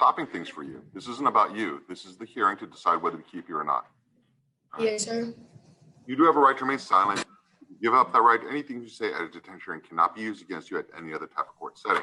stopping things for you. This isn't about you. This is the hearing to decide whether to keep you or not. Right? Yes, sir. You do have a right to remain silent. Give up that right. Anything you say at a detention hearing cannot be used against you at any other type of court setting.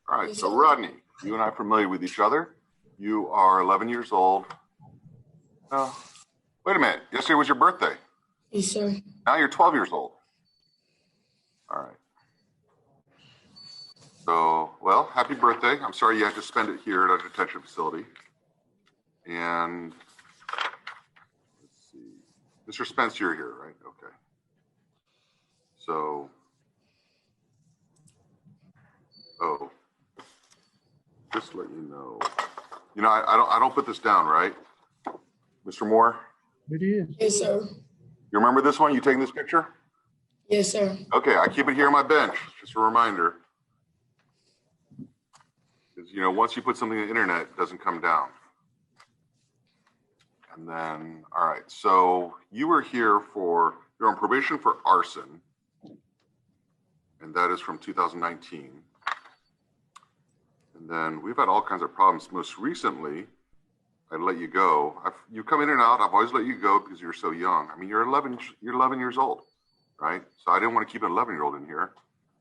All right, so Rodney, you and I are familiar with each other. You are 11 years old. Wait a minute. Yesterday was your birthday. Yes, sir. Now you're 12 years old. All right. So, well, happy birthday. I'm sorry you had to spend it here at a detention facility. And let's see. Mr. Spence, you're here, right? Okay. So, just to let you know. You know, I don't put this down, right? Mr. Moore? It is. Yes, sir. You remember this one? You taking this picture? Yes, sir. Okay, I keep it here on my bench. Just a reminder. Because, you know, once you put something on the internet, it doesn't come down. And then, all right, so you were here you're on probation for arson. And that is from 2019. And then we've had all kinds of problems. Most recently, I let you go. You come in and out. I've always let you go because you're so young. I mean, you're 11 years old, right? So I didn't want to keep an 11-year-old in here.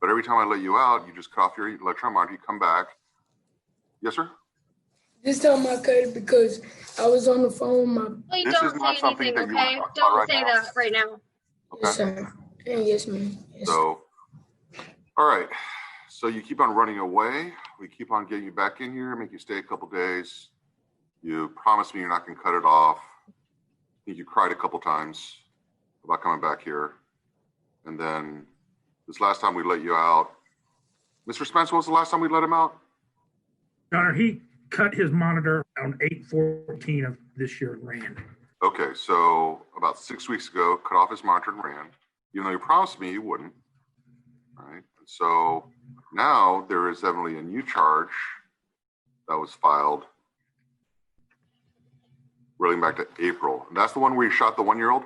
But every time I let you out, you just cut off your electronic monitor, you come back. Yes, sir? This time I cut it because I was on the phone with my... Please don't say anything, okay? Don't say that right now. Okay. Yes, sir. Yes, ma'am. Yes. So, all right. So you keep on running away. We keep on getting you back in here, make you stay a couple days. You promised me you're not going to cut it off. I think you cried a couple times about coming back here. And then this last time we let you out. Mr. Spence, when was the last time we let him out? Your Honor, he cut his monitor on 8/14 of this year and ran. Okay, so about 6 weeks ago, cut off his monitor and ran, even though you promised me you wouldn't. All right, and so now there is evidently a new charge that was filed relating back to April. And that's the one where you shot the 1-year-old?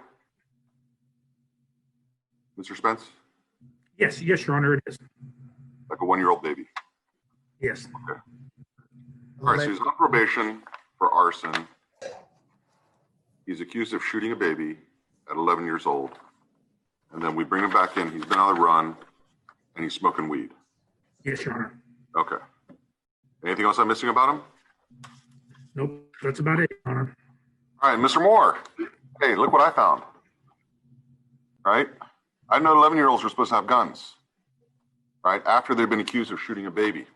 Mr. Spence? Yes, Your Honor, it is. Like a 1-year-old baby? Yes. Okay. All right, so he's on probation for arson. He's accused of shooting a baby at 11 years old. And then we bring him back in. He's been on the run, and he's smoking weed. Yes, Your Honor. Okay. Anything else I'm missing about him? Nope, that's about it, Your Honor. All right, Mr. Moore. Hey, look what I found. Right? I know 11-year-olds are supposed to have guns, right? After they've been accused of shooting a baby.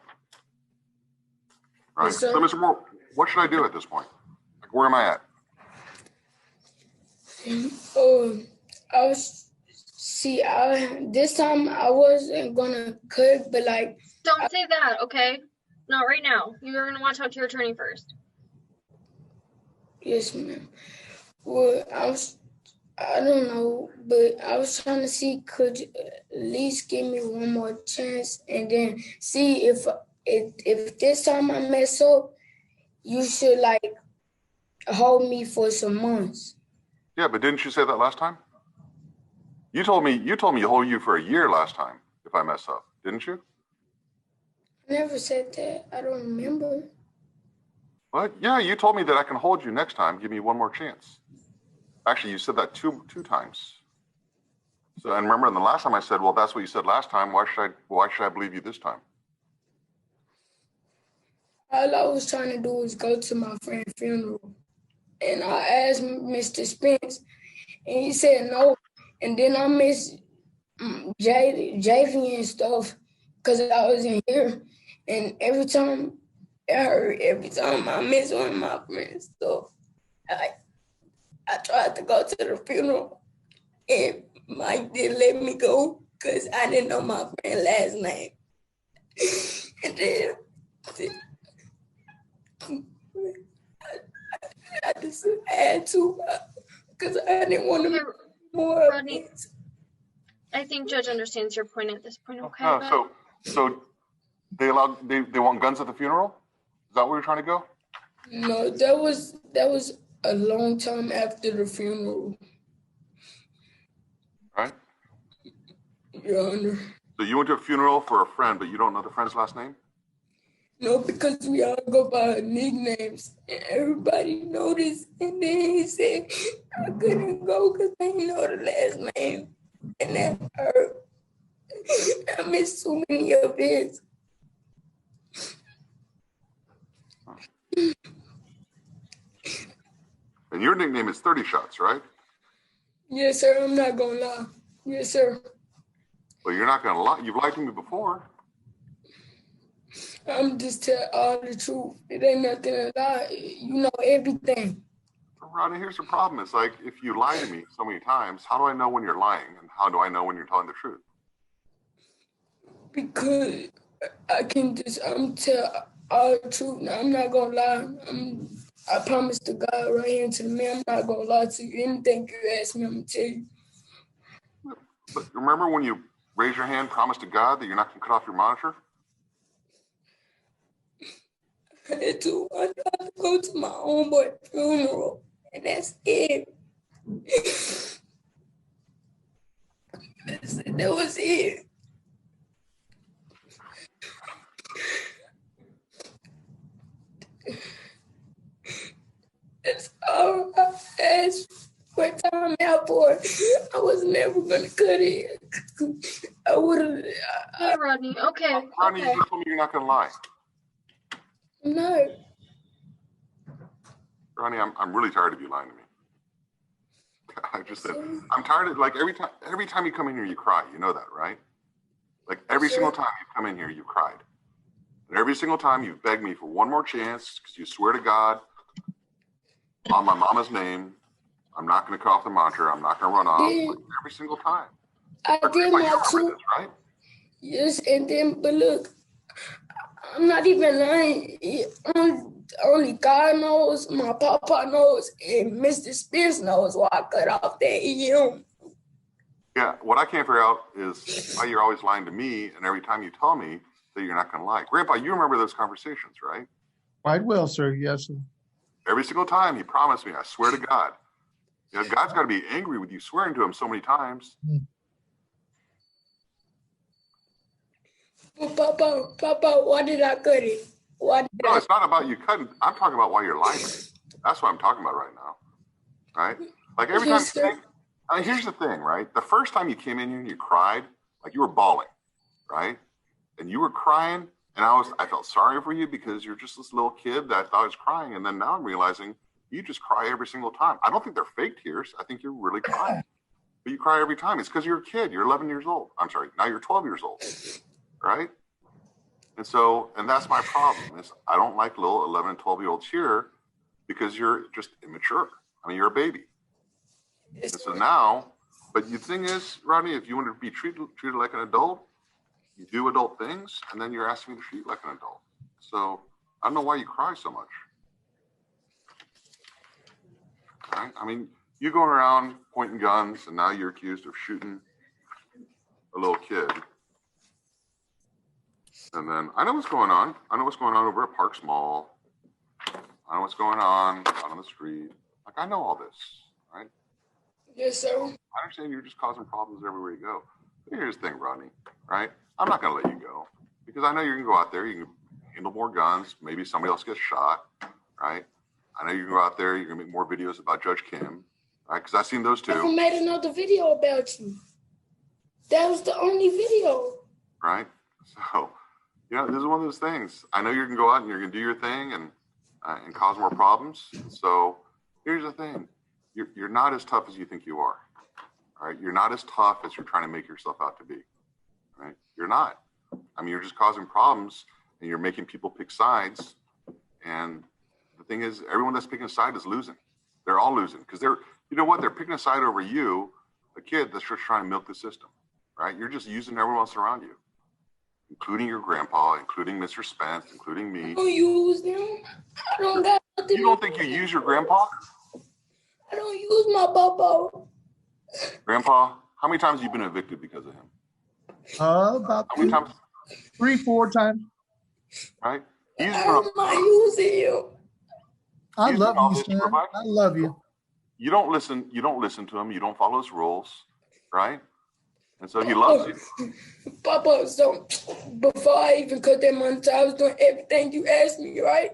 Right? Yes, sir. So, Mr. Moore, what should I do at this point? Like, where am I at? This time I wasn't gonna cut, but like. Don't say that, okay? Not right now. You're gonna want to talk to your attorney first. Yes, ma'am. Well, I don't know, but I was trying to see, could you at least give me one more chance and then see if this time I mess up, you should like hold me for some months. Yeah, but didn't you say that last time? You told me you hold you for a year last time if I mess up, didn't you? I never said that. I don't remember. What? Yeah, you told me that I can hold you next time. Give me one more chance. Actually, you said that two times. So, and remember, the last time I said, well, that's what you said last time. Why should I believe you this time? All I was trying to do was go to my friend's funeral. And I asked Mr. Spence, and he said no. And then I missed JV and stuff because I was in here. And every time I miss one of my friends. So I tried to go to the funeral, and Mike didn't let me go because I didn't know my friend's last name. And then I just had to because I didn't want to more. Rodney, I think Judge understands your point at this point, okay? So they want guns at the funeral? Is that where you're trying to go? No, that was a long time after the funeral. Right? Your Honor. So you went to a funeral for a friend, but you don't know the friend's last name? No, because we all go by nicknames and everybody noticed. And then he said I couldn't go because I didn't know the last name. And that hurt. I missed so many events. And your nickname is 30 Shots, right? Yes, sir. I'm not going to lie. Yes, sir. Well, you're not going to lie. You've lied to me before. I'm just telling all the truth. It ain't nothing to lie. You know everything. Ronnie, here's the problem. It's like, if you lie to me so many times, how do I know when you're lying? And how do I know when you're telling the truth? Because I'm tell all the truth. Now, I'm not going to lie. I promise to God right here to the man, I'm not going to lie to you. Anything you ask me, I'm going to tell you. But remember when you raise your hand, promise to God that you're not going to cut off your monitor? I had to go to my own boy funeral, and that's it. That was it. That's all I asked for time out for. I was never gonna cut it. I would have. Yeah, Rodney. Okay. Ronnie, Okay. you just told me you're not going to lie. No. Ronnie, I'm really tired of you lying to me. I just said, I'm tired of, like, every time you come in here, you cry. You know that, right? Like, every single time you come in here, you cried. And every single time you've begged me for one more chance because you swear to God, on my mama's name, I'm not going to cut off the monitor. I'm not going to run off. Like, every single time. I did my two. This, right? Yes, and then, but look, I'm not even lying. Only God knows, my papa knows, and Mr. Spence knows why I cut off that EM. Yeah, what I can't figure out is why you're always lying to me, and every time you tell me that you're not going to lie. Grandpa, you remember those conversations, right? Quite well, sir. Yes, sir. Every single time he promised me, I swear to God. You know, God's got to be angry with you swearing to him so many times. Well, Papa, why did I cut it? No, it's not about you cutting. I'm talking about why you're lying to me. That's what I'm talking about right now. Right? Like every time you think, here's the thing, right? The first time you came in here and you cried, like you were bawling, right? And you were crying, and I felt sorry for you because you're just this little kid that I thought was crying. And then now I'm realizing you just cry every single time. I don't think they're fake tears. I think you're really crying. But you cry every time. It's because you're a kid. You're 11 years old. I'm sorry. Now you're 12 years old. Right? And that's my problem is I don't like little 11 and 12-year-olds here because you're just immature. I mean, you're a baby. And so now, but the thing is, Rodney, if you want to be treated like an adult, you do adult things, and then you're asking me to treat you like an adult. So I don't know why you cry so much. Right? I mean, you going around pointing guns, and now you're accused of shooting a little kid. And then I know what's going on. I know what's going on over at Parks Mall. I know what's going on out on the street. Like, I know all this, right? Yes, sir. I understand you're just causing problems everywhere you go. But here's the thing, Rodney, right? I'm not going to let you go because I know you're going to go out there. You can handle more guns. Maybe somebody else gets shot, right? I know you can go out there. You're going to make more videos about Judge Kim, right? Because I've seen those too. I made another video about you. That was the only video. Right? So, you know, this is one of those things. I know you're going to go out and you're going to do your thing and cause more problems. So here's the thing. You're not as tough as you think you are. All right? You're not as tough as you're trying to make yourself out to be. Right? You're not. I mean, you're just causing problems and you're making people pick sides. And the thing is, everyone that's picking a side is losing. They're all losing because you know what? They're picking a side over you, a kid that's just trying to milk the system. Right? You're just using everyone else around you, including your grandpa, including Mr. Spence, including me. I don't use them. I don't got nothing. You don't think you use your grandpa? I don't use my papa. Grandpa, how many times have you been evicted because of him? About How many times? 3-4 times. Right? I'm not using you. I He's love doing all you, this to son. provide- I love you. You don't listen to him. You don't follow his rules, right? And so he loves you. Papa, so before I even cut that monitor, I was doing everything you asked me, right?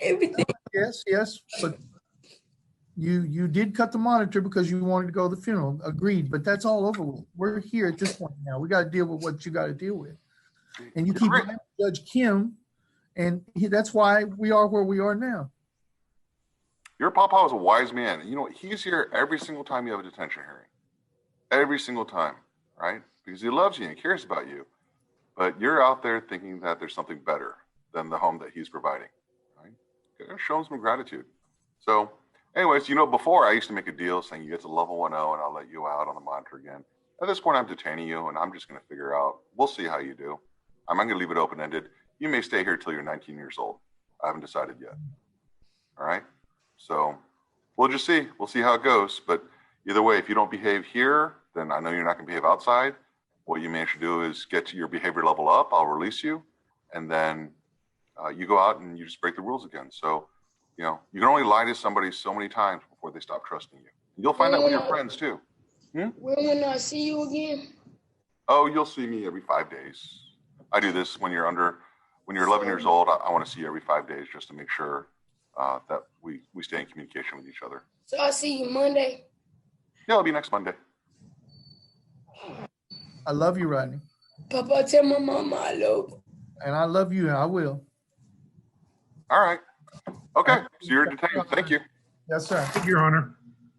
Everything. Yes, but you did cut the monitor because you wanted to go to the funeral. Agreed, but that's all over with. We're here at this point now. We got to deal with what you got to deal with. And you keep blaming Judge Kim, and that's why we are where we are now. Your papa was a wise man. You know, he's here every single time you have a detention hearing. Every single time, right? Because he loves you and cares about you. But you're out there thinking that there's something better than the home that he's providing, right? You gotta show him some gratitude. So, anyways, you know, before I used to make a deal saying you get to level 1-0 and I'll let you out on the monitor again. At this point, I'm detaining you and I'm just going to figure out, we'll see how you do. I'm not going to leave it open-ended. You may stay here till you're 19 years old. I haven't decided yet. All right? So we'll just see. We'll see how it goes. But either way, if you don't behave here, then I know you're not going to behave outside. What you manage to do is get your behavior level up. I'll release you. And then you go out and you just break the rules again. So, you know, you can only lie to somebody so many times before they stop trusting you. You'll find that with your friends too. When I see you again? Oh, you'll see me every 5 days. I do this when you're 11 years old. I want to see you every 5 days just to make sure that we stay in communication with each other. So I'll see you Monday? Yeah, it'll be next Monday. I love you, Rodney. Papa, tell my mama I love her. And I love you, and I will. All right. Okay, so you're detained. Thank you. Yes, sir. Your Honor.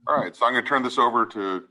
All right, so I'm going to turn this over to